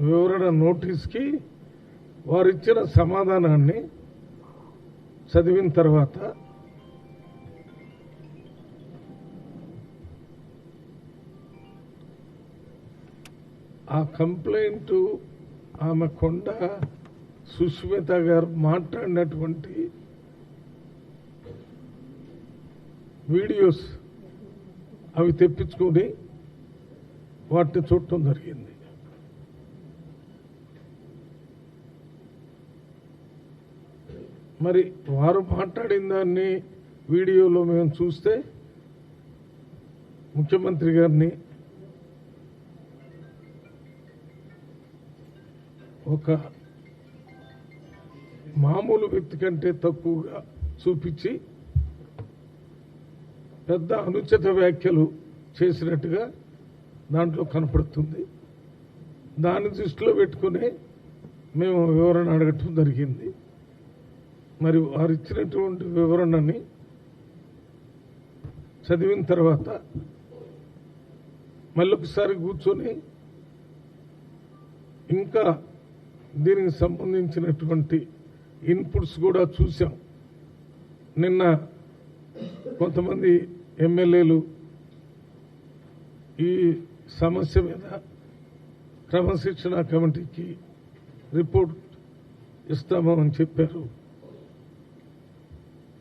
వివరణ నోటీస్కి వారిచ్చిన సమాధానాన్ని చదివిన తర్వాత ఆ కంప్లైంట్ ఆమె కొండ సుష్మిత గారు మాట్లాడినటువంటి వీడియోస్ అవి తెప్పించుకొని వాటిని చూడటం జరిగింది. మరి వారు మాట్లాడిన దాన్ని వీడియోలో మేము చూస్తే ముఖ్యమంత్రి గారిని ఒక మామూలు వ్యక్తి కంటే తక్కువగా చూపించి పెద్ద అనుచిత వ్యాఖ్యలు చేసినట్టుగా దాంట్లో కనపడుతుంది. దాన్ని దృష్టిలో పెట్టుకుని మేము వివరణ అడగటం జరిగింది. మరి వారు ఇచ్చినటువంటి వివరణని చదివిన తర్వాత మళ్ళొకసారి కూర్చొని ఇంకా దీనికి సంబంధించినటువంటి ఇన్పుట్స్ కూడా చూసాం. నిన్న కొంతమంది ఎమ్మెల్యేలు ఈ సమస్య మీద క్రమశిక్షణ కమిటీకి రిపోర్ట్ ఇస్తామని చెప్పారు.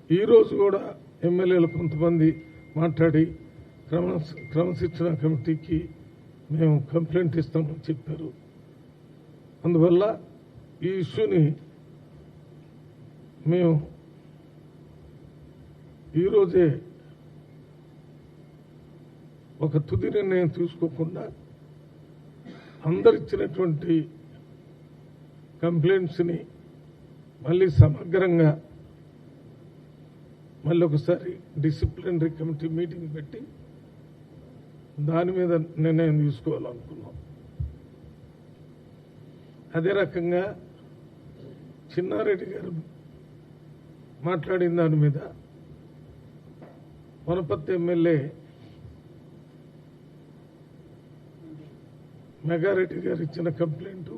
ఈరోజు కూడా ఎమ్మెల్యేలు కొంతమంది మాట్లాడి క్రమశిక్షణ కమిటీకి మేము కంప్లైంట్ ఇస్తామని చెప్పారు. అందువల్ల ఈ ఇష్యూని మేము ఈరోజే ఒక తుది నిర్ణయం తీసుకోకుండా అందరిచ్చినటువంటి కంప్లైంట్స్ని మళ్ళీ సమగ్రంగా మళ్ళీ ఒకసారి డిసిప్లినరీ కమిటీ మీటింగ్ పెట్టి దాని మీద నిర్ణయం తీసుకోవాలనుకున్నాం. అదే రకంగా చిన్నారెడ్డి గారు మాట్లాడిన దాని మీద వనపర్తి ఎమ్మెల్యే మెగారెడ్డి గారు ఇచ్చిన కంప్లైంట్,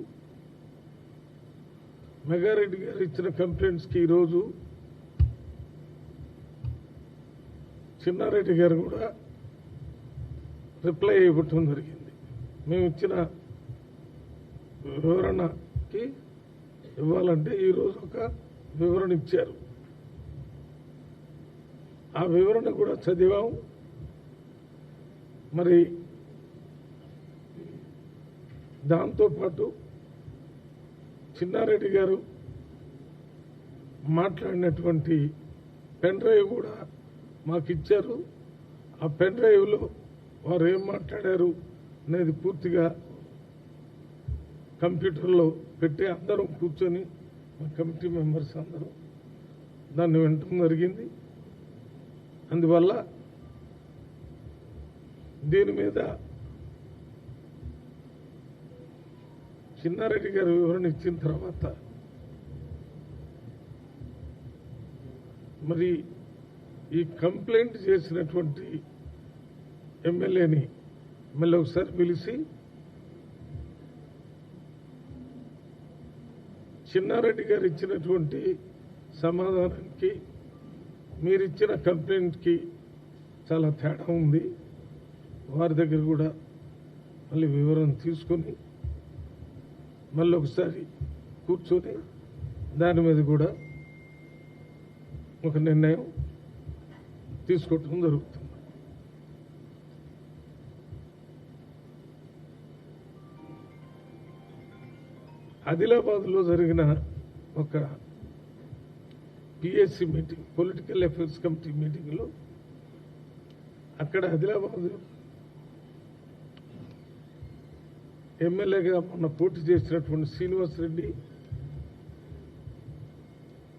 మెగారెడ్డి గారు ఇచ్చిన కంప్లైంట్స్కి ఈరోజు చిన్నారెడ్డి గారు కూడా రిప్లై ఇవ్వటం జరిగింది. మేము ఇచ్చిన వివరణకి ఇవ్వాలంటే ఈరోజు ఒక వివరణ ఇచ్చారు. ఆ వివరణ కూడా చదివాం. మరి దాంతోపాటు చిన్నారెడ్డి గారు మాట్లాడినటువంటి పెన్ డ్రైవ్ కూడా మాకు ఇచ్చారు. ఆ పెన్ డ్రైవ్లో వారు ఏం మాట్లాడారు అనేది పూర్తిగా కంప్యూటర్లో పెట్టి అందరం కూర్చొని మా కమిటీ మెంబర్స్ అందరం దాన్ని వినటం జరిగింది. అందువల్ల దీని మీద చిన్నారెడ్డి గారు వివరణ ఇచ్చిన తర్వాత మరి ఈ కంప్లైంట్ చేసినటువంటి ఎమ్మెల్యేని మళ్ళీ ఒకసారి పిలిచి చిన్నారెడ్డి గారు ఇచ్చినటువంటి సమాధానానికి మీరిచ్చిన కంప్లైంట్కి చాలా తేడా ఉంది, వారి దగ్గర కూడా మళ్ళీ వివరణ తీసుకొని మళ్ళీ ఒకసారి కూర్చొని దాని మీద కూడా ఒక నిర్ణయం తీసుకోవటం జరుగుతుంది. ఆదిలాబాద్లో జరిగిన ఒక PSC meeting, political affairs committee మీటింగ్లో అక్కడ ఆదిలాబాద్ ఎమ్మెల్యేగా మొన్న పోటీ చేసినటువంటి శ్రీనివాస్ రెడ్డి,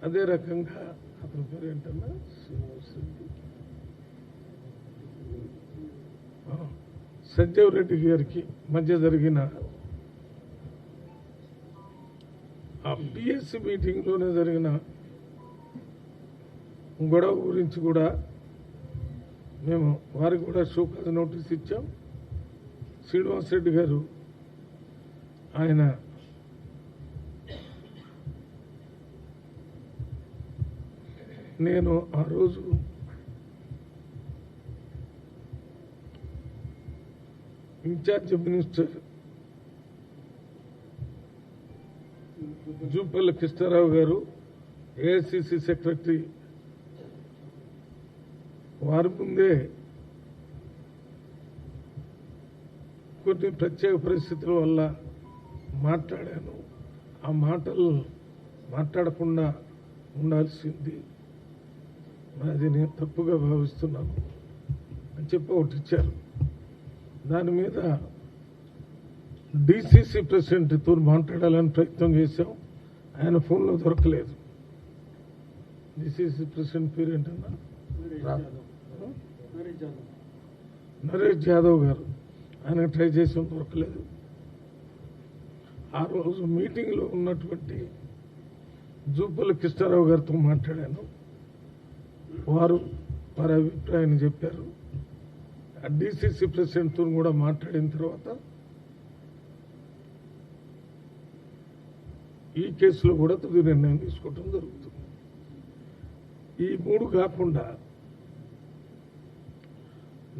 అదే రకంగా అతని పేరు ఏంటన్నా శ్రీనివాస్ రెడ్డి, సంజీవ్ రెడ్డి గారికి మధ్య జరిగిన ఆ పిఎస్సి మీటింగ్లోనే జరిగిన గొడవ గురించి కూడా మేము వారికి కూడా షోకాజ్ నోటీస్ ఇచ్చాం. శ్రీనివాస్ రెడ్డి గారు ఆయన నేను ఆ రోజు ఇన్ఛార్జ్ మినిస్టర్ జూపల్లి కృష్ణారావు గారు, ఏఐసిసి సెక్రటరీ వారి ముందే కొన్ని ప్రత్యేక పరిస్థితుల వల్ల మాట్లాడాను. ఆ మాటలు మాట్లాడకుండా ఉండాల్సింది, అది నేను తప్పుగా భావిస్తున్నాను అని చెప్పి ఒకటి ఇచ్చారు. దాని మీద డిసిసి ప్రెసిడెంట్తో మాట్లాడాలని ప్రయత్నం చేశాం. ఆయన ఫోన్లో దొరకలేదు. డిసిసి ప్రెసిడెంట్ పేరు ఏంటన్నా? నరేష్ యాదవ్ గారు. ఆయన ట్రై చేసాం, దొరకలేదు. ఆ రోజు మీటింగ్లో ఉన్నటువంటి జూపల్లి కృష్ణారావు గారితో మాట్లాడాను. వారు వారి అభిప్రాయాన్ని చెప్పారు. డిసిసి ప్రెసిడెంట్తో కూడా మాట్లాడిన తర్వాత ఈ కేసులో కూడా తుది నిర్ణయం తీసుకోవడం జరుగుతుంది. ఈ మూడు కాకుండా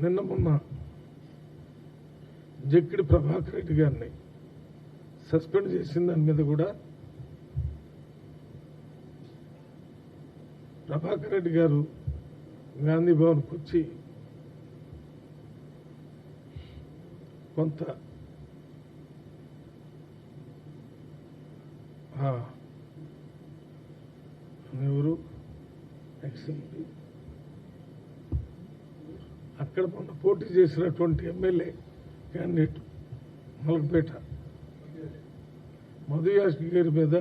నిన్న మొన్న జక్కిడి ప్రభాకర్ రెడ్డి గారిని సస్పెండ్ చేసిన దాని మీద కూడా ప్రభాకర్ రెడ్డి గారు గాంధీ భవన్కి వచ్చి కొంత ఎవరు ఎక్స్ఎంపీ అక్కడ మొన్న పోటీ చేసినటువంటి ఎమ్మెల్యే క్యాండిడేట్ మలకపేట మధుయాష్కి గారి మీద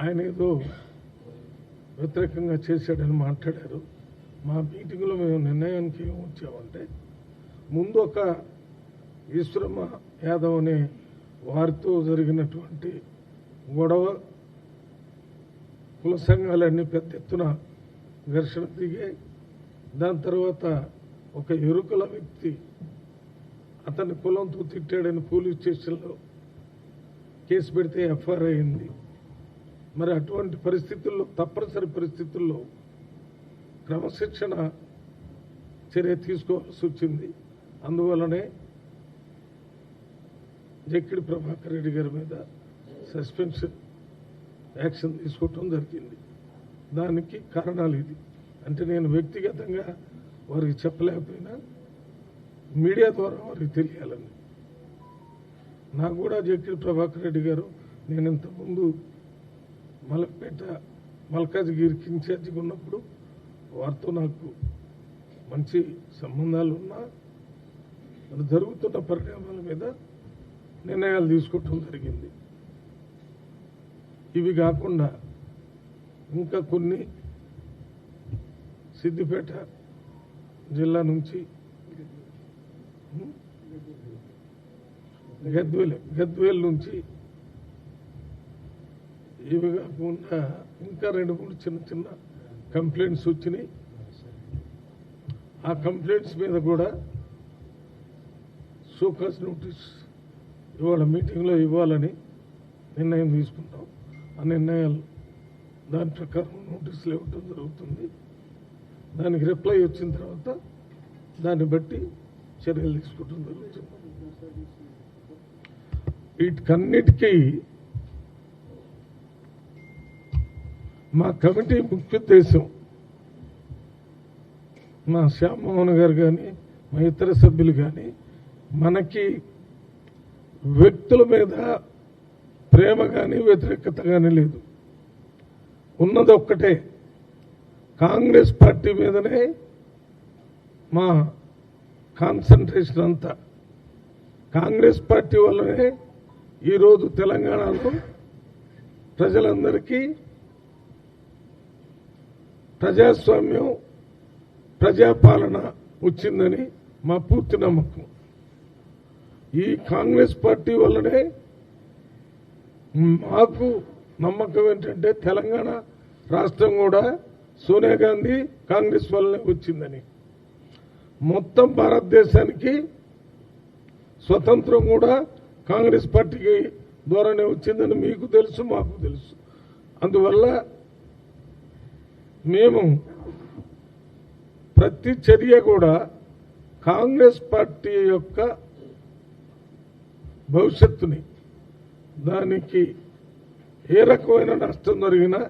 ఆయన ఏదో వ్యతిరేకంగా చేశాడని మాట్లాడారు. మా మీటింగ్లో మేము నిర్ణయానికి ఏమి వచ్చామంటే, ముందు ఒక ఈశ్వరమ్మ యాదవ్ అనే వారితో జరిగినటువంటి గొడవ, కుల సంఘాలన్నీ పెద్ద ఎత్తున ఘర్షణ దిగాయి. దాని తర్వాత ఒక ఎరుకల వ్యక్తి అతన్ని కులంతో తిట్టాడని పోలీస్ స్టేషన్లో కేసు పెడితే ఎఫ్ఐఆర్ అయింది. మరి అటువంటి పరిస్థితుల్లో, తప్పనిసరి పరిస్థితుల్లో క్రమశిక్షణ చర్య తీసుకోవాల్సి వచ్చింది. అందువల్లనే జక్కిడి ప్రభాకర్ రెడ్డి గారి మీద సస్పెన్షన్ యాక్షన్ తీసుకోవటం జరిగింది. దానికి కారణాలు ఇది. అంటే నేను వ్యక్తిగతంగా వారికి చెప్పలేకపోయినా మీడియా ద్వారా వారికి తెలియాలని. నాకు కూడా జక్కిడి ప్రభాకర్ రెడ్డి గారు, నేను ఇంతకుముందు మలక్పేట మల్కాజ్గిరికి ఇన్ఛార్జిగా ఉన్నప్పుడు వారితో నాకు మంచి సంబంధాలు ఉన్నా, జరుగుతున్న పరిణామాల మీద నిర్ణయాలు తీసుకోవటం జరిగింది. ఇవి కాకుండా ఇంకా కొన్ని సిద్దిపేట జిల్లా నుంచి, గద్వేల్ నుంచి, ఇవి కాకుండా ఇంకా 2-3 చిన్న చిన్న కంప్లైంట్స్ వచ్చినాయి. ఆ కంప్లైంట్స్ మీద కూడా షోకాజ్ నోటీస్ ఇవాళ మీటింగ్లో ఇవ్వాలని నిర్ణయం తీసుకుంటాం. ఆ నిర్ణయాలు దాని ప్రకారం నోటీసులు ఇవ్వటం జరుగుతుంది. దానికి రిప్లై వచ్చిన తర్వాత దాన్ని బట్టి చర్యలు తీసుకోవటం జరుగుతుంది. వీటికన్నిటికీ మా కమిటీ ముఖ్య ఉద్దేశం, మా శ్యామ్మోహన్ గారు కానీ మా ఇతర సభ్యులు కానీ, మనకి వ్యక్తుల మీద ప్రేమ కానీ వ్యతిరేకత కానీ లేదు. ఉన్నది ఒక్కటే, కాంగ్రెస్ పార్టీ మీదనే మా కాన్సన్ట్రేషన్ అంతా. కాంగ్రెస్ పార్టీ వల్లనే ఈరోజు తెలంగాణలో ప్రజలందరికీ ప్రజాస్వామ్యం, ప్రజాపాలన వచ్చిందని మా పూర్తి నమ్మకం. ఈ కాంగ్రెస్ పార్టీ వల్లనే మాకు నమ్మకం ఏంటంటే తెలంగాణ రాష్ట్రం కూడా సోనియా గాంధీ కాంగ్రెస్ వల్లనే వచ్చిందని. మొత్తం భారతదేశానికి స్వతంత్రం కూడా కాంగ్రెస్ పార్టీకి ద్వారానే వచ్చిందని మీకు తెలుసు, మాకు తెలుసు. అందువల్ల మేము ప్రతి చర్య కూడా కాంగ్రెస్ పార్టీ యొక్క భవిష్యత్తుని, దానికి ఏ రకమైన నష్టం జరిగినా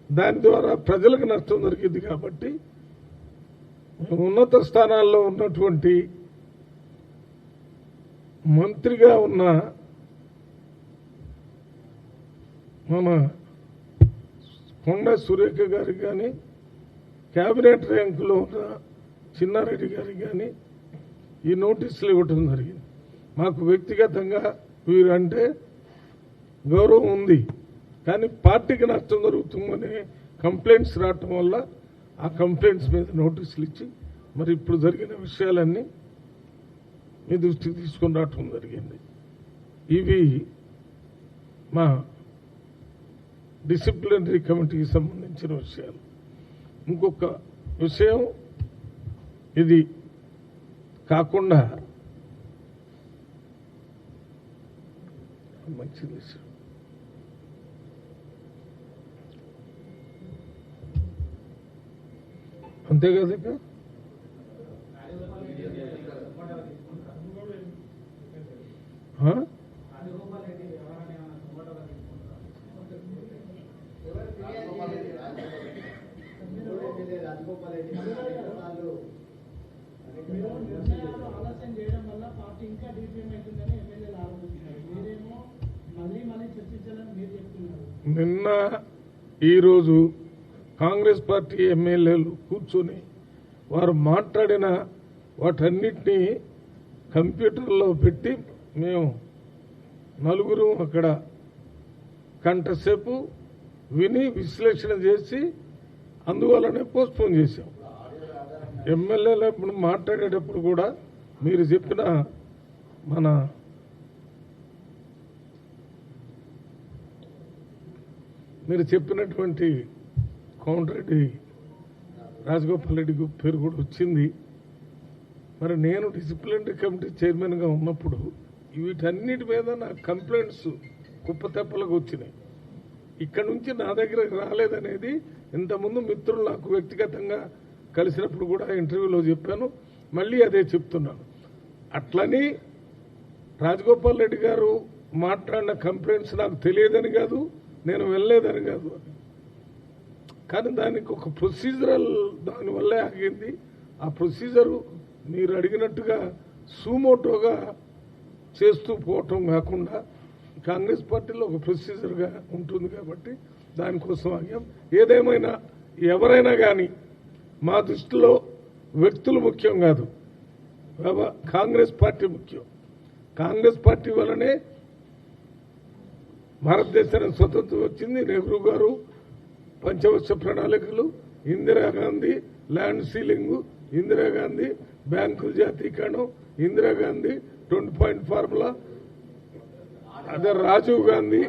దాని ద్వారా ప్రజలకు నష్టం జరిగింది కాబట్టి ఉన్నత స్థానాల్లో ఉన్నటువంటి మంత్రిగా ఉన్న మన కొండ సురేఖ గారికి కానీ, క్యాబినెట్ ర్యాంకులో ఉన్న చిన్నారెడ్డి గారికి కానీ ఈ నోటీసులు ఇవ్వటం జరిగింది. మాకు వ్యక్తిగతంగా వీరంటే గౌరవం ఉంది, కానీ పార్టీకి నష్టం జరుగుతుందనే కంప్లైంట్స్ రావటం వల్ల ఆ కంప్లైంట్స్ మీద నోటీసులు ఇచ్చి మరి ఇప్పుడు జరిగిన విషయాలన్నీ మీ దృష్టికి తీసుకొని రావటం జరిగింది. ఇవి మా డిసిప్లినరీ కమిటీకి సంబంధించిన విషయాలు. ఇంకొక విషయం ఇది కాకుండా మంచి విషయం, అంతే కదా. నిన్న ఈరోజు కాంగ్రెస్ పార్టీ ఎమ్మెల్యేలు కూర్చొని వారు మాట్లాడిన వాటన్నిటినీ కంప్యూటర్లో పెట్టి మేము నలుగురు అక్కడ గంటసేపు విని విశ్లేషణ చేసి అందువల్లనే పోస్ట్పోన్ చేశాం. ఎమ్మెల్యేలు ఇప్పుడు మాట్లాడేటప్పుడు కూడా మీరు చెప్పిన మీరు చెప్పినటువంటి కోమటిరెడ్డి రాజగోపాల్ రెడ్డి పేరు కూడా వచ్చింది. మరి నేను డిసిప్లినరీ కమిటీ చైర్మన్గా ఉన్నప్పుడు వీటన్నిటి మీద నా కంప్లైంట్స్ కుప్పతెప్పలకు వచ్చినాయి. ఇక్కడ నుంచి నా దగ్గరకు రాలేదనేది ఇంతకుముందు మిత్రులు నాకు వ్యక్తిగతంగా కలిసినప్పుడు కూడా ఇంటర్వ్యూలో చెప్పాను, మళ్ళీ అదే చెప్తున్నాను. అట్లని రాజగోపాల్ రెడ్డి గారు మాట్లాడిన కంప్లైంట్స్ నాకు తెలియదని కాదు, నేను వెళ్ళలేదని కాదు, కానీ దానికి ఒక ప్రొసీజరల్ దానివల్లే ఆగింది. ఆ ప్రొసీజరు మీరు అడిగినట్టుగా సూమోటోగా చేస్తూ పోవటం కాకుండా కాంగ్రెస్ పార్టీలో ఒక ప్రొసీజర్గా ఉంటుంది కాబట్టి దానికోసం ఆగాం. ఏదేమైనా ఎవరైనా కానీ మా దృష్టిలో వ్యక్తులు ముఖ్యం కాదు, కాంగ్రెస్ పార్టీ ముఖ్యం. కాంగ్రెస్ పార్టీ వల్లనే భారతదేశానికి స్వతంత్రం వచ్చింది. నెహ్రూ గారు పంచవర్ష ప్రణాళికలు, ఇందిరాగాంధీ ల్యాండ్ సీలింగు, ఇందిరాగాంధీ బ్యాంకుల జాతీకరణం, ఇందిరాగాంధీ 20 పాయింట్ ఫార్ములా, అదే రాజీవ్ గాంధీ.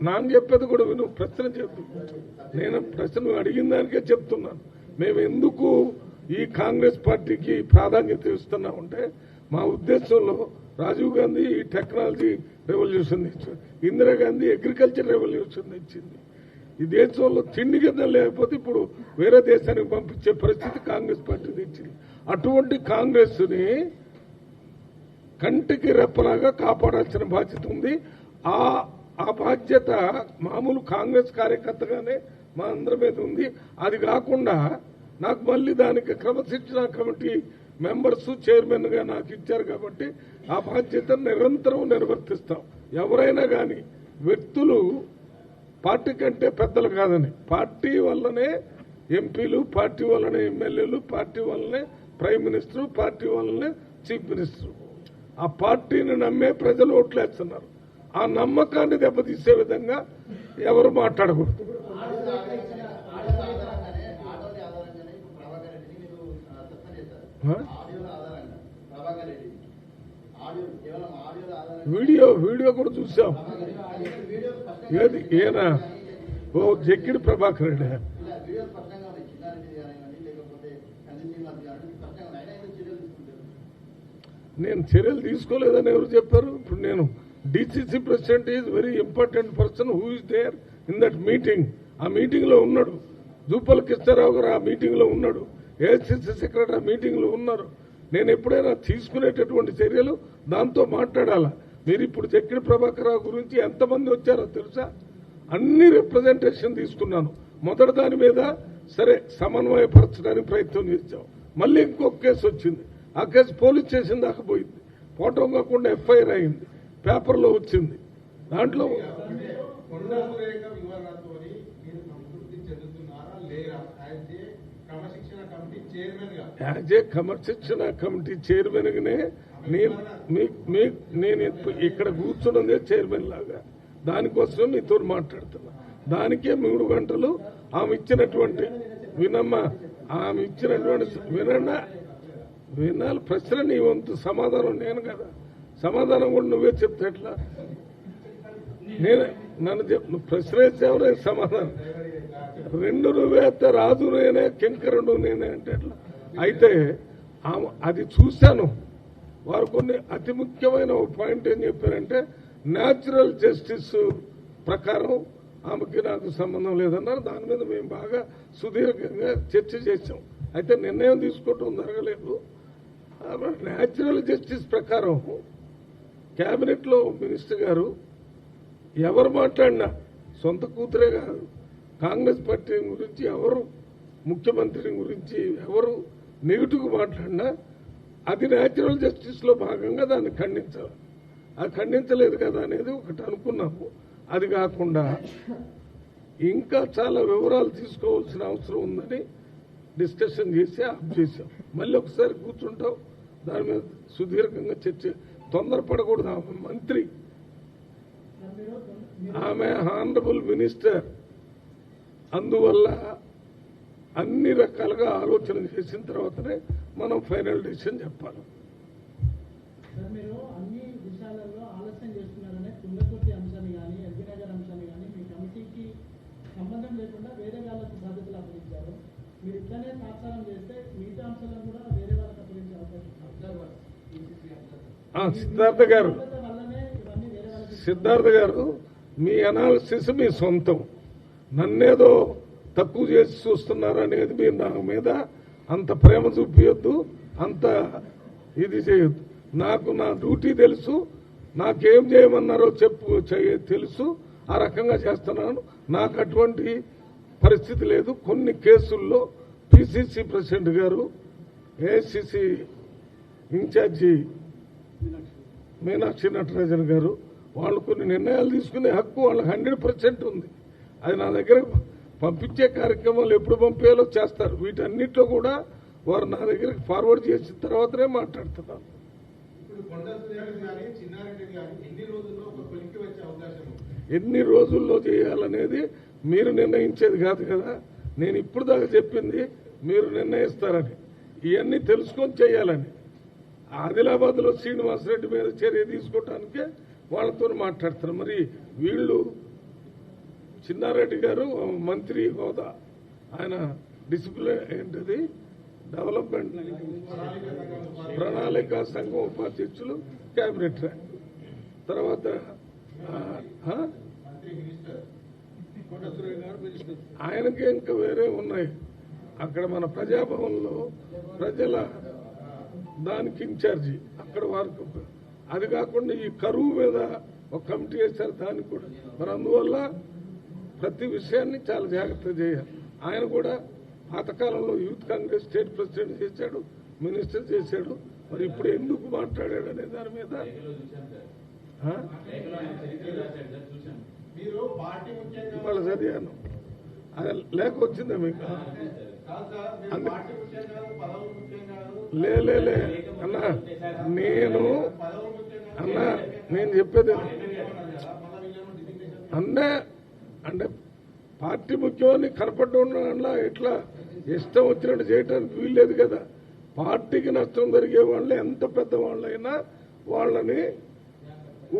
నాకు చెప్పేది కూడా విను, ప్రశ్న చెప్పు. నేను ప్రశ్న అడిగిన దానికే చెప్తున్నాను. మేము ఎందుకు ఈ కాంగ్రెస్ పార్టీకి ప్రాధాన్యత ఇస్తున్నామంటే మా ఉద్దేశంలో రాజీవ్ గాంధీ టెక్నాలజీ రెవల్యూషన్ తెచ్చింది, ఇందిరాగాంధీ అగ్రికల్చర్ రెవల్యూషన్ తెచ్చింది. ఈ దేశంలో తిండి గిద్దలు లేకపోతే ఇప్పుడు వేరే దేశానికి పంపించే పరిస్థితి కాంగ్రెస్ పార్టీ తెచ్చింది. అటువంటి కాంగ్రెస్ని కంటికి రెప్పలాగా కాపాడాల్సిన బాధ్యత ఉంది. ఆ బాధ్యత మామూలు కాంగ్రెస్ కార్యకర్తగానే మా అందరి మీద ఉంది. అది కాకుండా నాకు మళ్ళీ దానికి క్రమశిక్షణ కమిటీ మెంబర్స్ చైర్మన్గా నాకు ఇచ్చారు కాబట్టి ఆ బాధ్యతను నిరంతరం నిర్వర్తిస్తాం. ఎవరైనా కానీ వ్యక్తులు పార్టీ కంటే పెద్దలు కాదని, పార్టీ వల్లనే ఎంపీలు, పార్టీ వల్లనే ఎమ్మెల్యేలు, పార్టీ వల్లనే ప్రైమ్ మినిస్టర్, పార్టీ వల్లనే చీఫ్ మినిస్టర్. ఆ పార్టీని నమ్మే ప్రజలు ఓట్లేస్తున్నారు. ఆ నమ్మకాన్ని దెబ్బతీసే విధంగా ఎవరు మాట్లాడకూడదు. వీడియో కూడా చూసాం. ఏది ఈయన జక్కిడి ప్రభాకర్ రెడ్డి నేను చర్యలు తీసుకోలేదని ఎవరు చెప్పారు? ఇప్పుడు నేను DCC president is very important person who is there in that meeting. ఆ మీటింగ్లో ఉన్నాడు. జూపల్ కృష్ణారావు గారు ఆ మీటింగ్లో ఉన్నాడు. ఏఐసిసి సెక్రటరీ ఆ మీటింగ్లో ఉన్నారు. నేను ఎప్పుడైనా తీసుకునేటటువంటి చర్యలు దాంతో మాట్లాడాలా? మీరు ఇప్పుడు చెక్కిడి ప్రభాకర్ రావు గురించి ఎంతమంది వచ్చారో తెలుసా? అన్ని రిప్రజెంటేషన్ తీసుకున్నాను. మొదటి దాని మీద సరే సమన్వయపరచడానికి ప్రయత్నం చేశాం. మళ్ళీ ఇంకొక కేసు వచ్చింది. ఆ కేసు పోలీస్ స్టేషన్ దాకా పోయింది. పోవటం కాకుండా ఎఫ్ఐఆర్ అయింది, పేపర్లో వచ్చింది. దాంట్లో యాజ్ ఏ క్రమశిక్షణ కమిటీ చైర్మన్గానే నేను ఇక్కడ కూర్చున్నదే చైర్మన్ లాగా. దానికోసమే మీతో మాట్లాడుతున్నా. దానికే 3 గంటలు ఆమె ఇచ్చినటువంటి ఆమె ఇచ్చినటువంటి వినాలి. ప్రశ్న నీ వంతు, సమాధానం నేను కదా. సమాధానం కూడా నువ్వే చెప్తే ఎట్లా? నన్ను ప్రశ్న వేసేవరే సమాధానం. 2 నువ్వే అయితే రాజు నేనే, కింకరుడు నేనే అంటే ఎట్లా? అయితే అది చూశాను. వారు కొన్ని అతి ముఖ్యమైన పాయింట్ ఏం చెప్పారంటే, న్యాచురల్ జస్టిస్ ప్రకారం ఆమెకి నాకు సంబంధం లేదన్నారు. దాని మీద మేము బాగా సుదీర్ఘంగా చర్చ చేశాం. అయితే నిర్ణయం తీసుకోవటం జరగలేదు. న్యాచురల్ జస్టిస్ ప్రకారం క్యాబినెట్లో మినిస్టర్ గారు ఎవరు మాట్లాడినా, సొంత కూతురే కాదు, కాంగ్రెస్ పార్టీ గురించి ఎవరు, ముఖ్యమంత్రి గురించి ఎవరు నెగిటివ్గా మాట్లాడినా అది న్యాచురల్ జస్టిస్లో భాగంగా దాన్ని ఖండించాలి. అది ఖండించలేదు కదా అనేది ఒకటి అనుకున్నాము. అది కాకుండా ఇంకా చాలా వివరాలు తీసుకోవాల్సిన అవసరం ఉందని డిస్కషన్ చేసి ఆఫ్ చేశాం. మళ్ళీ ఒకసారి కూర్చుంటాం, దాని మీద సుదీర్ఘంగా చర్చ. తొందరపడకూడదు. ఆమె మంత్రి, ఆమె హానరబుల్ మినిస్టర్. అందువల్ల అన్ని రకాలుగా ఆలోచన చేసిన తర్వాతనే మనం ఫైనల్ డెసిషన్ చెప్పాలి. మీరు అన్ని విషయాలలో ఆలస్యం చేస్తున్నారనే తుంగతుర్తి అంశాన్ని కానీ, ఎల్బీనగర్ అంశాన్ని కానీ మీ కమిటీకి సంబంధం లేకుండా వేరే వాళ్ళకు బాధ్యతలు అప్పగించారు. మీరు ఇట్లనే తాత్సారం చేస్తే మిగతా అంశాలను కూడా వేరే వాళ్ళకి అప్పగించే అవకాశం. సిద్ధార్థ గారు మీ అనాలిసిస్ మీ సొంతం. నన్నేదో తక్కువ చేసి చూస్తున్నారు అనేది మీరు నా మీద అంత ప్రేమ చూపించొద్దు, అంత ఇది చేయొద్దు. నాకు నా డ్యూటీ తెలుసు, నాకేం చేయమన్నారో తెలుసు. ఆ రకంగా చేస్తున్నాను. నాకు అటువంటి పరిస్థితి లేదు. కొన్ని కేసుల్లో పిసిసి ప్రెసిడెంట్ గారు, ఏఐసిసి ఇన్ఛార్జి మీనాక్షి నటరాజన్ గారు, వాళ్ళు కొన్ని నిర్ణయాలు తీసుకునే హక్కు వాళ్ళకి 100% ఉంది. అది నా దగ్గర పంపించే కార్యక్రమాలు ఎప్పుడు పంపేయాలో చేస్తారు. వీటన్నిటిలో కూడా వారు నా దగ్గరికి ఫార్వర్డ్ చేసిన తర్వాతనే మాట్లాడుతున్నారు. ఎన్ని రోజుల్లో చేయాలనేది మీరు నిర్ణయించేది కాదు కదా. నేను ఇప్పుడు దాకా చెప్పింది మీరు నిర్ణయిస్తారని, ఇవన్నీ తెలుసుకొని చేయాలని. ఆదిలాబాద్లో శ్రీనివాసరెడ్డి మీద చర్య తీసుకోవటానికే వాళ్ళతో మాట్లాడుతున్నారు. మరి వీళ్ళు చిన్నారెడ్డి గారు మంత్రి హోదా, ఆయన డిసిప్లిన్ ఏంటది, డెవలప్మెంట్ ప్రణాళిక సంఘం ఉపాధ్యక్షులు, క్యాబినెట్ ర్యాంక్. తర్వాత ఆయనకే ఇంకా వేరే ఉన్నాయి. అక్కడ మన ప్రజాభవన్లో ప్రజల దానికి ఇన్ఛార్జి, అక్కడ వారికి. అది కాకుండా ఈ కరువు మీద ఒక కమిటీ వేశారు, దానికి కూడా. మరి అందువల్ల ప్రతి విషయాన్ని చాలా జాగ్రత్తగా చేయాలి. ఆయన కూడా పాతకాలంలో యూత్ కాంగ్రెస్ స్టేట్ ప్రెసిడెంట్ చేశాడు, మినిస్టర్ చేశాడు. మరి ఇప్పుడు ఎందుకు మాట్లాడాడు అనే దాని మీద ఇవాళ చదివాను. అది లేక వచ్చిందా మీకు? లే అన్నా, నేను చెప్పేది అంటే పార్టీ ముఖ్యమని కనపడ్డా ఎట్లా ఇష్టం వచ్చినట్టు చేయడానికి వీల్లేదు కదా. పార్టీకి నష్టం జరిగే వాళ్ళు ఎంత పెద్ద వాళ్ళైనా వాళ్ళని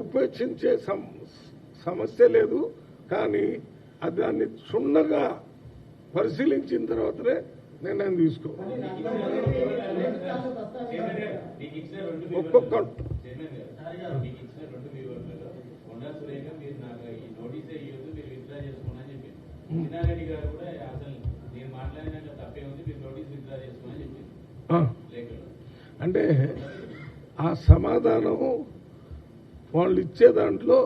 ఉపేక్షించే సమస్య లేదు. కానీ దాన్ని క్షుణ్ణంగా పరిశీలించిన తర్వాతనే నిర్ణయం తీసుకో. ఒక్కొక్క చిన్నారెడ్డి గారు కూడా అసలు నేను మాట్లాడినాక తప్పే ఉంది, మీరు నోటీస్ విత్డ్రా చేసుకోమని చెప్పింది. అంటే ఆ సమాధానం వాళ్ళు ఇచ్చే దాంట్లో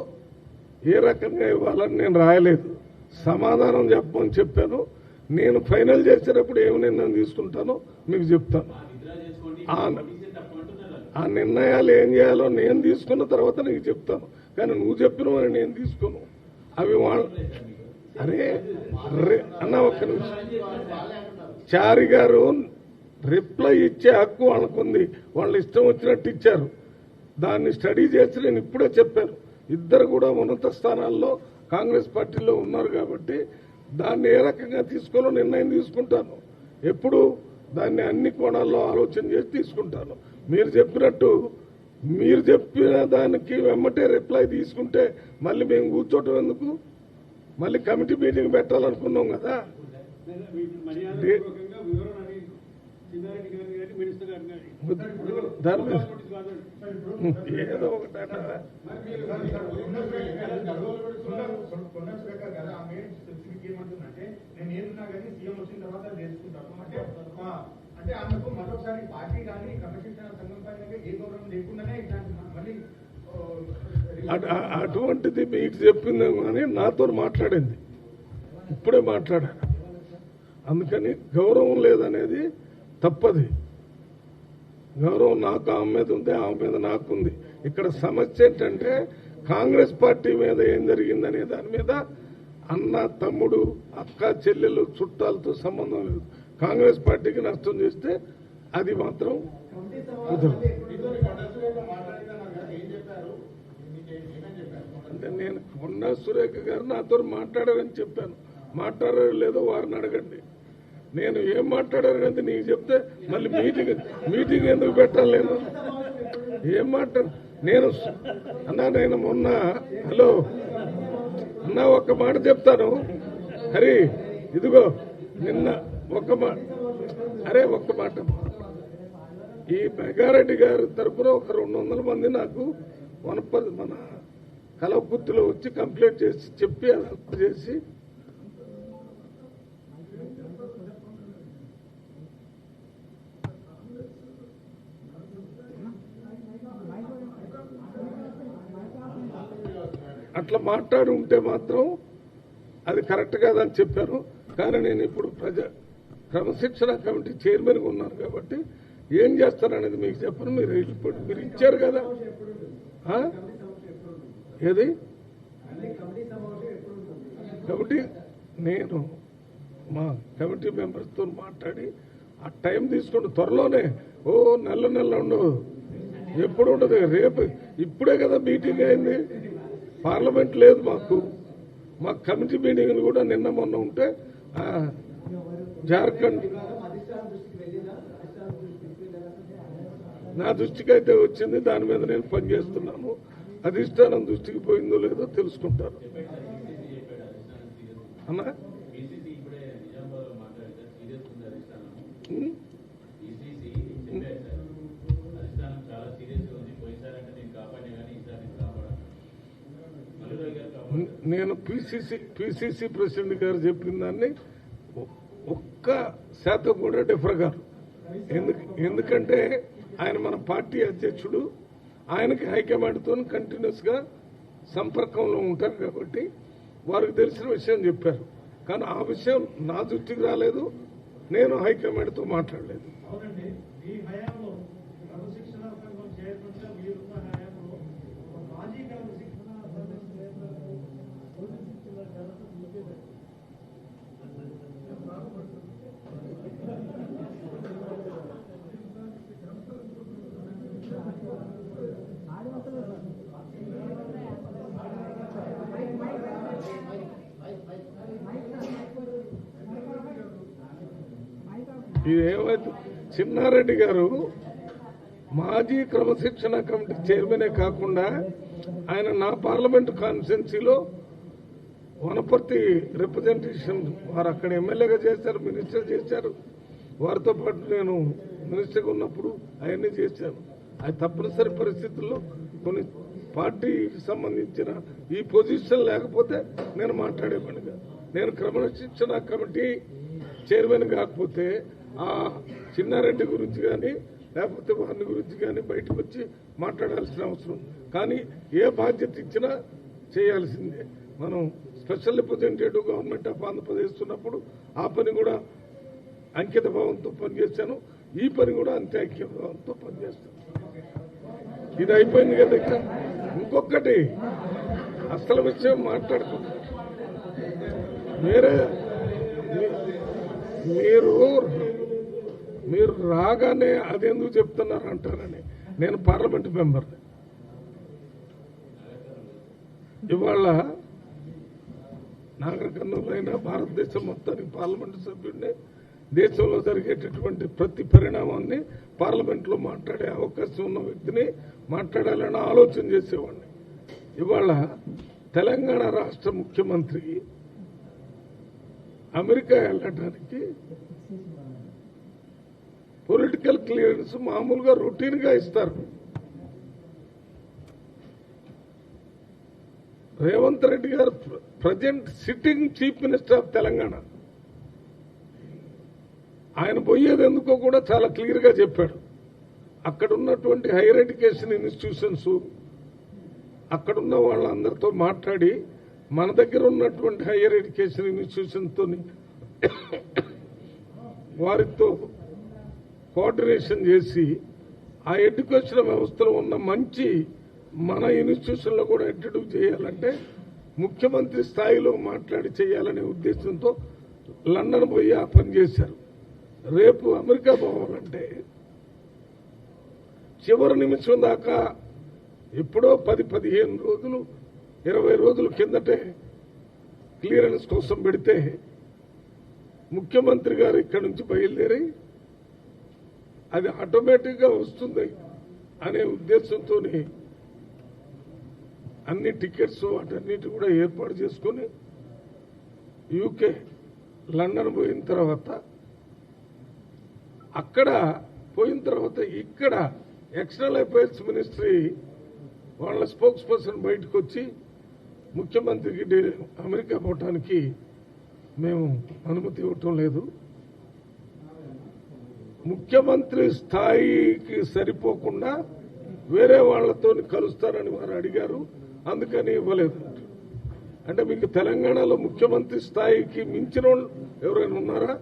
ఏ రకంగా ఇవ్వాలని నేను రాయలేదు. సమాధానం చెప్పమని చెప్పాను. నేను ఫైనల్ చేసేటప్పుడు ఏమి నిర్ణయం తీసుకుంటానో మీకు చెప్తాను. ఆ నిర్ణయాలు ఏం చేయాలో నేను తీసుకున్న తర్వాత నీకు చెప్తాను. కానీ నువ్వు చెప్పినవని నేను తీసుకోను. అవి వాళ్ళు అరే అన్న ఒక్క నిమిషం. చారి గారు రిప్లై ఇచ్చే హక్కు వాళ్ళకుంది. వాళ్ళు ఇష్టం వచ్చినట్టు ఇచ్చారు. దాన్ని స్టడీ చేసి నేను ఇప్పుడే చెప్పాను. ఇద్దరు కూడా ఉన్నత స్థానాల్లో కాంగ్రెస్ పార్టీలో ఉన్నారు కాబట్టి దాన్ని ఏ రకంగా తీసుకోవాలో నిర్ణయం తీసుకుంటాను. ఎప్పుడు దాన్ని అన్ని కోణాల్లో ఆలోచన చేసి తీసుకుంటాను. మీరు చెప్పినట్టు మీరు చెప్పిన దానికి వెమ్మటే రిప్లై తీసుకుంటే మళ్ళీ మేము కూర్చోవటం ఎందుకు? మళ్ళీ కమిటీ మీటింగ్ పెట్టాలనుకున్నాం కదా. దాని మీద ఏదో ఒకటి అంటే ఆమెకు మరొకసారి పార్టీ కానీ క్రమశిక్షణ సంఘం పైన ఏ గౌరవం లేకుండానే మళ్ళీ అటువంటిది మీకు చెప్పిందేమో అని నాతో మాట్లాడింది. ఇప్పుడే మాట్లాడాను. అందుకని గౌరవం లేదనేది తప్పది. గౌరవం నాకు ఆమె మీద ఉంది, ఆమె మీద నాకుంది. ఇక్కడ సమస్య ఏంటంటే కాంగ్రెస్ పార్టీ మీద ఏం జరిగిందనే దాని మీద అన్న, తమ్ముడు, అక్క, చెల్లెలు, చుట్టాలతో సంబంధం లేదు. కాంగ్రెస్ పార్టీకి నష్టం చేస్తే అది మాత్రం కుదరదు. అంటే నేను కొండా సురేఖ గారు నాతో మాట్లాడారని చెప్పాను. మాట్లాడారో లేదో వారిని అడగండి. నేను ఏం మాట్లాడారనేది నీకు చెప్తే మళ్ళీ మీటింగ్ ఎందుకు పెట్టాలి? నేను ఏం మాట్లాడు నేను అన్నా, నేను మొన్న హలో అన్నా ఒక్క మాట చెప్తాను. హరి ఇదిగో నిన్న ఒక్క మాట ఈ మెగారెడ్డి గారి తరఫున ఒక 200 మంది నాకు వనపర్తి మన కలవకుర్తిలో వచ్చి కంప్లైంట్ చేసి చెప్పి అదంతా చేసి అట్లా మాట్లాడి ఉంటే మాత్రం అది కరెక్ట్ కాదని చెప్పారు. కానీ నేను ఇప్పుడు క్రమశిక్షణ కమిటీ చైర్మన్గా ఉన్నాను కాబట్టి ఏం చేస్తారనేది మీకు చెప్పను. మీరు ఇచ్చారు కదా. ఏది కమిటీ నేను మా కమిటీ మెంబర్స్తో మాట్లాడి ఆ టైం తీసుకుంటూ త్వరలోనే నెల ఉండదు, ఎప్పుడు ఉండదు. రేపు ఇప్పుడే కదా మీటింగ్ అయింది. పార్లమెంట్ లేదు మా కమిటీ మీటింగ్ కూడా నిన్న మొన్న ఉంటే జార్ఖండ్ నా దృష్టికి అయితే వచ్చింది. దాని మీద నేను పనిచేస్తున్నాను. అధిష్టానం దృష్టికి పోయిందో లేదో తెలుసుకుంటాను అన్నా. నేను పిసిసి ప్రెసిడెంట్ గారు చెప్పిన దాన్ని 1% కూడా డిఫర్ గారు. ఎందుకంటే ఆయన మన పార్టీ అధ్యక్షుడు. ఆయనకి హైకమాండ్తో కంటిన్యూస్ గా సంపర్కంలో ఉంటారు కాబట్టి వారికి తెలిసిన విషయం చెప్పారు. కానీ ఆ విషయం నా దృష్టికి రాలేదు. నేను హైకమాండ్తో మాట్లాడలేదు. ఇదేమైతే చిన్నారెడ్డి గారు మాజీ క్రమశిక్షణ కమిటీ చైర్మనే కాకుండా ఆయన నా పార్లమెంటు కాన్స్టిట్యున్సీలో వనపర్తి రిప్రజెంటేషన్ వారు అక్కడ ఎమ్మెల్యేగా చేశారు, మినిస్టర్ చేశారు. వారితో పాటు నేను మినిస్టర్గా ఉన్నప్పుడు అవన్నీ చేశాను. అది తప్పనిసరి పరిస్థితుల్లో కొన్ని పార్టీకి సంబంధించిన ఈ పొజిషన్ లేకపోతే నేను మాట్లాడేవాడిగా. నేను క్రమశిక్షణ కమిటీ చైర్మన్ కాకపోతే ఆ చిన్నారెడ్డి గురించి కానీ లేకపోతే వారిని గురించి కానీ బయటకు వచ్చి మాట్లాడాల్సిన అవసరం. కానీ ఏ బాధ్యత ఇచ్చినా చేయాల్సిందే. మనం special representative government of Andhra Pradesh ఉన్నప్పుడు ఆ పని కూడా అంకిత భావంతో పనిచేశాను. ఈ పని కూడా అంతే అంకిత భావంతో పనిచేస్తాను. ఇది అయిపోయింది కదా. ఇక్కడ ఇంకొకటి అసలు విషయం మాట్లాడుకుంటాం. మీరు రాగానే అదెందుకు చెప్తున్నారు అంటారని. నేను పార్లమెంట్ మెంబర్ని. ఇవాళ నాగర్ కర్నూలు అయినా భారతదేశం మొత్తానికి పార్లమెంటు సభ్యుడిని. దేశంలో జరిగేటటువంటి ప్రతి పరిణామాన్ని పార్లమెంట్లో మాట్లాడే అవకాశం ఉన్న వ్యక్తిని మాట్లాడాలని ఆలోచన చేసేవాడిని. ఇవాళ తెలంగాణ రాష్ట్ర ముఖ్యమంత్రి అమెరికా వెళ్ళడానికి పొలిటికల్ క్లియరెన్స్ మామూలుగా రొటీన్గా ఇస్తారు. రేవంత్ రెడ్డి గారు present sitting chief minister of Telangana. ఆయన పోయేది ఎందుకో కూడా చాలా క్లియర్ గా చెప్పాడు. అక్కడ ఉన్నటువంటి హైయర్ ఎడ్యుకేషన్ ఇన్స్టిట్యూషన్స్ అక్కడున్న వాళ్ళందరితో మాట్లాడి మన దగ్గర ఉన్నటువంటి హైయర్ ఎడ్యుకేషన్ ఇన్స్టిట్యూషన్తో వారితో కోఆర్డినేషన్ చేసి ఆ ఎడ్యుకేషన్ వ్యవస్థలో ఉన్న మంచి మన ఇన్స్టిట్యూషన్లో కూడా ఇంట్రడ్యూస్ చేయాలంటే ముఖ్యమంత్రి స్థాయిలో మాట్లాడి చేయాలనే ఉద్దేశంతో లండన్ పోయి ఆ పని చేశారు. రేపు అమెరికా పోవాలంటే చివరి నిమిషం దాకా ఎప్పుడో 10-15 రోజులు 20 రోజుల కిందటే క్లియరెన్స్ కోసం పెడితే ముఖ్యమంత్రి గారు ఇక్కడి నుంచి బయలుదేరి అది ఆటోమేటిక్గా వస్తుంది అనే ఉద్దేశంతో అన్ని టికెట్స్ వాటన్నిటి కూడా ఏర్పాటు చేసుకుని యూకే లండన్ పోయిన తర్వాత అక్కడ పోయిన తర్వాత ఇక్కడ ఎక్స్టర్నల్ అఫైర్స్ మినిస్ట్రీ వాళ్ళ స్పోక్స్ పర్సన్ బయటకు వచ్చి ముఖ్యమంత్రికి అమెరికా పోవటానికి మేము అనుమతి ఇవ్వటం లేదు, ముఖ్యమంత్రి స్థాయికి సరిపోకుండా వేరే వాళ్లతో కలుస్తారని వారు అడిగారు, అందుకని ఇవ్వలేదు. అంటే మీకు తెలంగాణలో ముఖ్యమంత్రి స్థాయికి మించిన వాళ్ళు ఎవరైనా ఉన్నారా?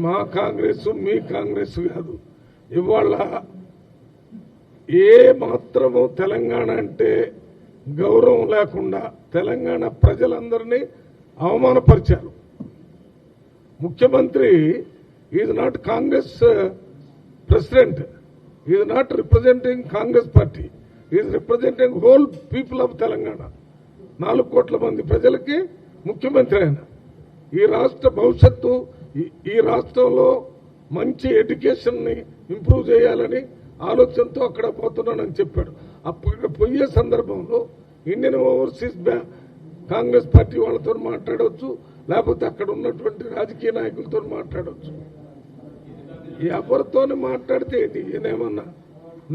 మా కాంగ్రెస్ మీ కాంగ్రెస్ కాదు. ఇవాళ ఏ మాత్రము తెలంగాణ అంటే గౌరవం లేకుండా తెలంగాణ ప్రజలందరినీ అవమానపరిచారు. ముఖ్యమంత్రి is not Congress president, is not representing Congress party, is representing whole people of Telangana. 4 కోట్ల మంది ప్రజలకి ముఖ్యమంత్రి ఆయన. ఈ రాష్ట్ర భవిష్యత్తు, ఈ రాష్ట్రంలో మంచి ఎడ్యుకేషన్ ని ఇంప్రూవ్ చేయాలని ఆలోచనతో అక్కడ పోతున్నానని చెప్పాడు. అక్కడ పోయే సందర్భంలో ఇండియన్ ఓవర్సీస్ కాంగ్రెస్ పార్టీ వాళ్ళతో మాట్లాడవచ్చు, లేకపోతే అక్కడ ఉన్నటువంటి రాజకీయ నాయకులతో మాట్లాడవచ్చు. ఎవరితో మాట్లాడితే ఈయనేమన్నా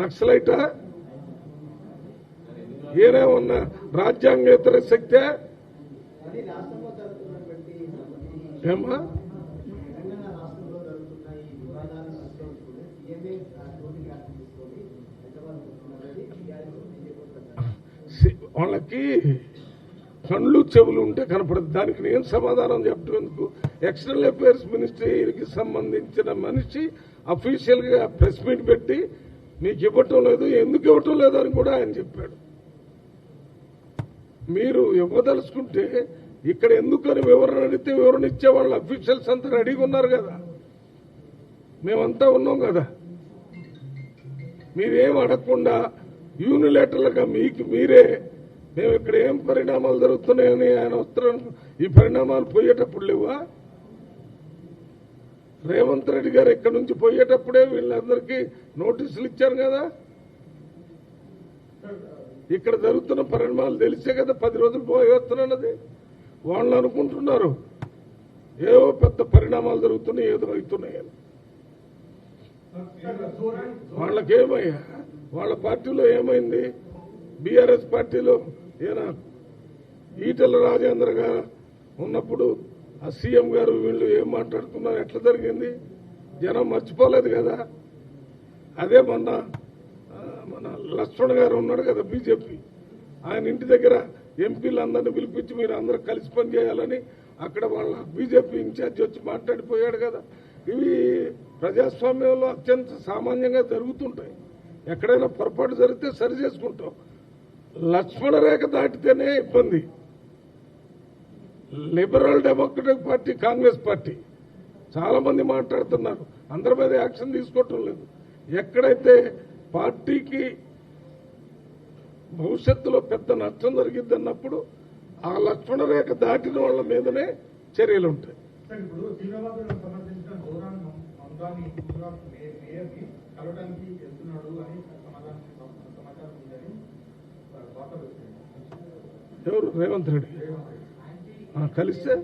నక్సలైటా, ఈయనేమన్నా రాజ్యాంగేతర శక్తే? ఏమా వాళ్ళకి కళ్ళు చెవులు ఉంటే కనపడదు. దానికి నేను సమాధానం చెప్పేందుకు ఎక్స్టర్నల్ అఫైర్స్ మినిస్ట్రీకి సంబంధించిన మనిషి అఫీషియల్ గా ప్రెస్ మీట్ పెట్టి మీకు ఇవ్వటం లేదు, ఎందుకు ఇవ్వటం లేదు అని కూడా ఆయన చెప్పాడు. మీరు ఇవ్వదలుచుకుంటే ఇక్కడ ఎందుకని వివరణ అడిగితే వివరణ ఇచ్చేవాళ్ళు అఫీషియల్స్ అంతా రెడీగా ఉన్నారు కదా, మేమంతా ఉన్నాం కదా. మీరేం అడగకుండా యూనిలేటర్లుగా మీకు మీరే మేము ఇక్కడ ఏం పరిణామాలు జరుగుతున్నాయని ఆయన వస్తున్న ఈ పరిణామాలు పోయేటప్పుడు లేవా? రేవంత్ రెడ్డి గారు ఇక్కడ నుంచి పోయేటప్పుడే వీళ్ళందరికీ నోటీసులు ఇచ్చారు కదా. ఇక్కడ జరుగుతున్న పరిణామాలు తెలిసే కదా 10 రోజులు పోయి వస్తున్నది. వాళ్ళు అనుకుంటున్నారు ఏవో పెద్ద పరిణామాలు జరుగుతున్నాయి, ఏదో అవుతున్నాయని. వాళ్ళకేమయ్యా, వాళ్ళ పార్టీలో ఏమైంది? బీఆర్ఎస్ పార్టీలో ఈయన ఈటెల రాజేంద్ర గారు ఉన్నప్పుడు ఆ సీఎం గారు వీళ్ళు ఏం మాట్లాడుతున్నారు, ఎట్లా జరిగింది? జనం మర్చిపోలేదు కదా. అదే మన లక్ష్మణ్ గారు ఉన్నాడు కదా బీజేపీ, ఆయన ఇంటి దగ్గర ఎంపీలందరినీ పిలిపించి మీరు అందరూ కలిసి పనిచేయాలని అక్కడ వాళ్ళ బీజేపీ ఇన్ఛార్జ్ వచ్చి మాట్లాడిపోయాడు కదా. ఇవి ప్రజాస్వామ్యంలో అత్యంత సామాన్యంగా జరుగుతుంటాయి. ఎక్కడైనా పొరపాటు జరిగితే సరి చేసుకుంటాం. లక్ష్మణ రేఖ దాటితేనే ఇబ్బంది. Liberal democratic party, Congress party చాలా మంది మాట్లాడుతున్నారు, అందరి మీద యాక్షన్ తీసుకోవటం లేదు. ఎక్కడైతే పార్టీకి భవిష్యత్తులో పెద్ద నష్టం జరిగిద్దన్నప్పుడు ఆ లక్ష్మణ రేఖ దాటిన వాళ్ళ మీదనే చర్యలు ఉంటాయి. సార్, ఇప్పుడు హైదరాబాద్ సంబంధించిన దూరాన్ని మమతాని మేయర్ని కలవడానికి వెళ్తున్నాడు అని సమాచారం ఉందని వార్తలు వస్తున్నాయి. ఎవరు? రేవంత్ రెడ్డి కలిస్తే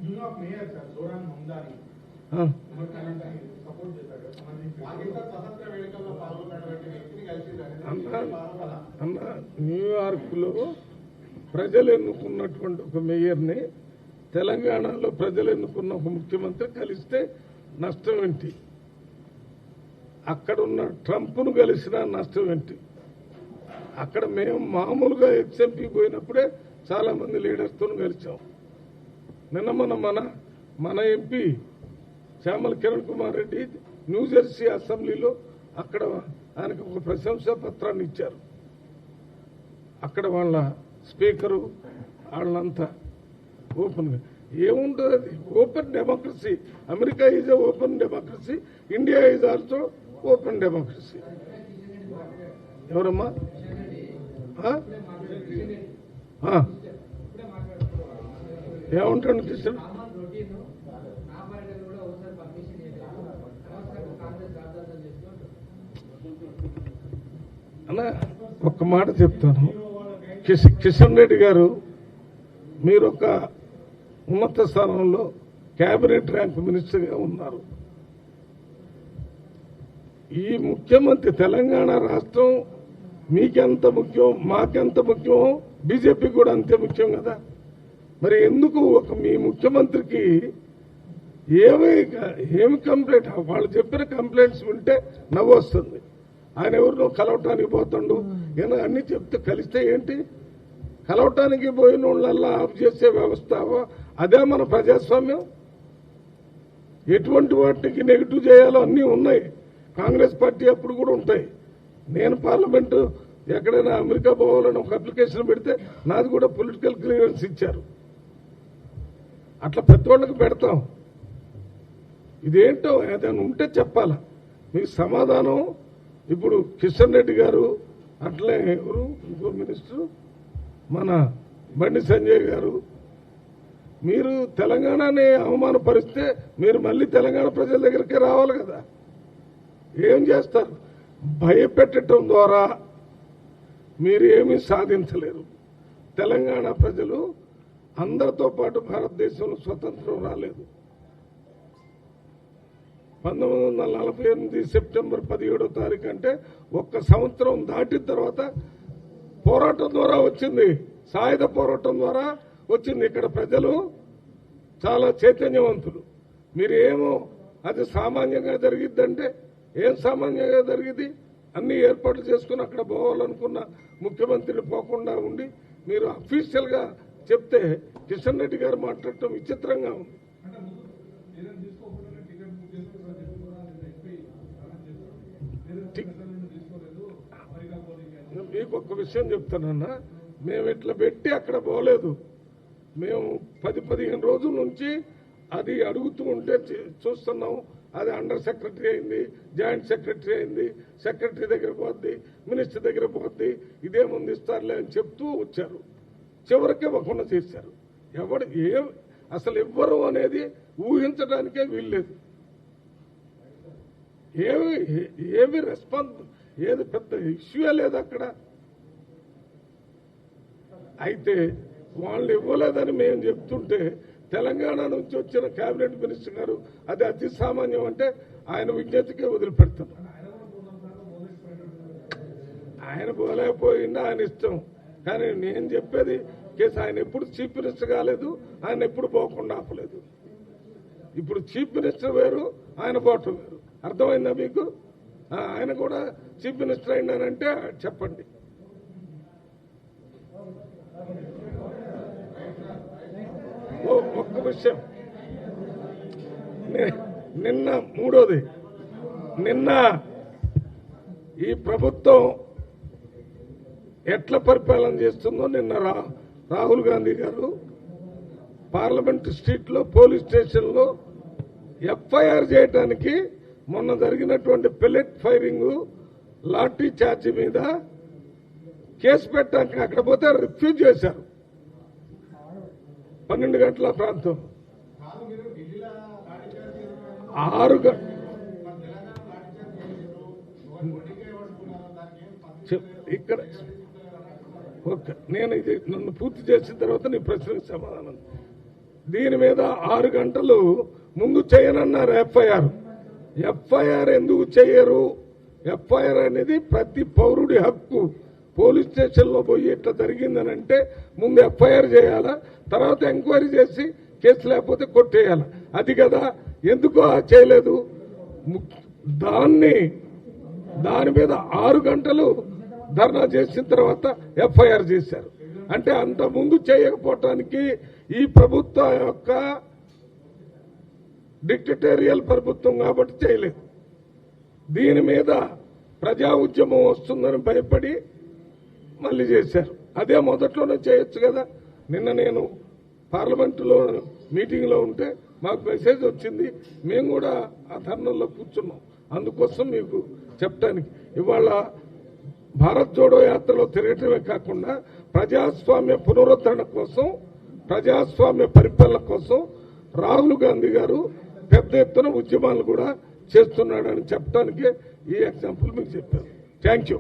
న్యూయార్క్ మేయర్ సార్ దూరాన్ మమతాని సపోర్ట్ చేశారు. అన్న, న్యూయార్క్ లో ప్రజలు ఎన్నుకున్నటువంటి ఒక మేయర్ని తెలంగాణలో ప్రజలు ఎన్నుకున్న ఒక ముఖ్యమంత్రి కలిస్తే నష్టం ఏంటి? అక్కడున్న ట్రంప్ను కలిసిన నష్టం ఏంటి? అక్కడ మేము మామూలుగా ఎక్స్ఎంపీ పోయినప్పుడే చాలా మంది లీడర్స్తో కలిసాం. నిన్న మన ఎంపీ శ్యామల కిరణ్ కుమార్ రెడ్డి న్యూజెర్సీ అసెంబ్లీలో అక్కడ ఆయనకు ఒక ప్రశంసా పత్రాన్ని ఇచ్చారు. అక్కడ వాళ్ళ స్పీకరు వాళ్ళంతా ఓపెన్ ఏముంటుంది, అది open democracy. America is a open democracy, India is also open democracy. ఎవరమ్మా? ఏమంటాడు కిషన్? అన్న, ఒక్క మాట చెప్తాను. కిషన్ రెడ్డి గారు, మీరు ఒక ఉన్నత స్థానంలో కేబినెట్ ర్యాంక్ మినిస్టర్గా ఉన్నారు. ఈ ముఖ్యమంత్రి తెలంగాణ రాష్ట్రం మీకెంత ముఖ్యం, మాకెంత ముఖ్యం, బీజేపీ కూడా అంతే ముఖ్యం కదా. మరి ఎందుకు ఒక మీ ముఖ్యమంత్రికి ఏమి కంప్లైంట్, వాళ్ళు చెప్పిన కంప్లైంట్స్ వింటే నవ్వు వస్తుంది. ఆయన ఎవరినో కలవటానికి పోతాడు, ఏమో అన్ని చెప్తే కలిస్తే ఏంటి? కలవటానికి పోయిన వాళ్ళల్లా ఆఫ్ చేసే వ్యవస్థ అదే మన ప్రజాస్వామ్యం. ఎటువంటి వాటికి నెగిటివ్ చేయాలో అన్నీ ఉన్నాయి. కాంగ్రెస్ పార్టీ అప్పుడు కూడా ఉంటాయి. నేను పార్లమెంటు ఎక్కడైనా అమెరికా పోవాలని ఒక అప్లికేషన్ పెడితే నాది కూడా పొలిటికల్ క్లియరెన్స్ ఇచ్చారు. అట్లా ప్రతి వాళ్ళకి పెడతాం. ఇదేంటో ఏదైనా ఉంటే చెప్పాలా మీకు సమాధానం. ఇప్పుడు కిషన్ రెడ్డి గారు, అట్లే ఎవరు ఇంకో మినిస్టర్ మన బండి సంజయ్ గారు, మీరు తెలంగాణని అవమానపరిస్తే మీరు మళ్ళీ తెలంగాణ ప్రజల దగ్గరికే రావాలి కదా. ఏం చేస్తారు? భయపెట్టడం ద్వారా మీరు ఏమీ సాధించలేరు. తెలంగాణ ప్రజలు అందరితో పాటు భారతదేశంలో స్వతంత్రం రాలేదు. 1948 సెప్టెంబర్ 17వ తారీఖు అంటే 1 సంవత్సరం దాటిన తర్వాత పోరాటం ద్వారా వచ్చింది, సాయుధ పోరాటం ద్వారా వచ్చింది. ఇక్కడ ప్రజలు చాలా చైతన్యవంతులు. మీరేమో అది సామాన్యంగా జరిగిద్దంటే ఏం సామాన్యంగా జరిగింది? అన్ని ఏర్పాట్లు చేసుకుని అక్కడ పోవాలనుకున్న ముఖ్యమంత్రిని పోకుండా ఉండి మీరు అఫీషియల్ గా చెప్తే కిషన్ రెడ్డి గారు మాట్లాడటం విచిత్రంగా ఉంది. మీకు ఒక్క విషయం చెప్తానన్నా, మేము ఇట్లా పెట్టి అక్కడ పోలేదు. మేము 10-15 రోజుల నుంచి అది అడుగుతూ ఉంటే చూస్తున్నాం. అది అండర్ సెక్రటరీ అయింది, జాయింట్ సెక్రటరీ అయింది, సెక్రటరీ దగ్గర పోద్ది, మినిస్టర్ దగ్గర పోద్ది, ఇదేముంది ఇస్తారులే అని చెప్తూ వచ్చారు. చివరికి ఇవ్వకుండా చేశారు. అసలు ఎవ్వరు అనేది ఊహించడానికే వీల్లేదు. ఏమి రెస్పాన్స్ ఏది పెద్ద ఇష్యూయే లేదు అక్కడ. అయితే వాళ్ళు ఇవ్వలేదని మేము చెప్తుంటే తెలంగాణ నుంచి వచ్చిన కేబినెట్ మినిస్టర్ గారు అది అతి సామాన్యం అంటే ఆయన విజ్ఞతకే వదిలిపెడతాం. ఆయన పోలేకపోయిందా ఆయన ఇష్టం. కానీ నేను చెప్పేది కేసు ఆయన ఎప్పుడు చీఫ్ మినిస్టర్ కాలేదు, ఆయన ఎప్పుడు పోకుండా ఆపలేదు. ఇప్పుడు చీఫ్ మినిస్టర్ వేరు, ఆయన పోవటం వేరు. అర్థమైందా మీకు? ఆయన కూడా చీఫ్ మినిస్టర్ అయినానంటే చెప్పండి. ఒక్క విషయం, నిన్న మూడోది, నిన్న ఈ ప్రభుత్వం ఎట్లా పరిపాలన చేస్తుందో నిన్న రాహుల్ గాంధీ గారు పార్లమెంట్ స్ట్రీట్ లో పోలీస్ స్టేషన్ లో ఎఫ్ఐఆర్ చేయడానికి మొన్న జరిగినటువంటి పెల్లెట్ ఫైరింగ్ లాఠీ చార్జ్ మీద కేసు పెట్టడానికి అక్కడ పోతే రిఫ్యూజ్ చేశారు 12 గంటల ప్రాంతం. 6 ఇక్కడ ఓకే, నేను ఇది నన్ను పూర్తి చేసిన తర్వాత నీ ప్రశ్నకు సమాధానం. దీని మీద 6 గంటలు ముందు చేయనన్నారు ఎఫ్ఐఆర్ ఎందుకు చేయరు? ఎఫ్ఐఆర్ అనేది ప్రతి పౌరుడి హక్కు. పోలీస్ స్టేషన్లో పోయి ఇట్లా జరిగిందని అంటే ముందు ఎఫ్ఐఆర్ చేయాలా, తర్వాత ఎంక్వైరీ చేసి కేసు లేకపోతే కొట్టేయాలి. అది కదా, ఎందుకో చేయలేదు. దాని మీద 6 గంటలు ధర్నా చేసిన తర్వాత ఎఫ్ఐఆర్ చేశారు. అంటే అంత ముందు చేయకపోవటానికి ఈ ప్రభుత్వం యొక్క డిక్టటేరియల్ ప్రభుత్వం కాబట్టి చేయలేదు. దీని మీద ప్రజా ఉద్యమం వస్తుందని భయపడి మళ్ళీ చేశారు. అదే మొదట్లోనే చేయొచ్చు కదా. నిన్న నేను పార్లమెంటులో మీటింగ్లో ఉంటే మాకు మెసేజ్ వచ్చింది, మేము కూడా ఆ ధర్నంలో కూర్చున్నాం. అందుకోసం మీకు చెప్పడానికి ఇవాళ భారత్ జోడో యాత్రలో తిరగటమే కాకుండా ప్రజాస్వామ్య పునరుద్ధరణ కోసం, ప్రజాస్వామ్య పరిపాలన కోసం రాహుల్ గాంధీ గారు పెద్ద ఎత్తున ఉద్యమాలు కూడా చేస్తున్నాడని చెప్పడానికి ఈ ఎగ్జాంపుల్ మీకు చెప్పాను. Thank you.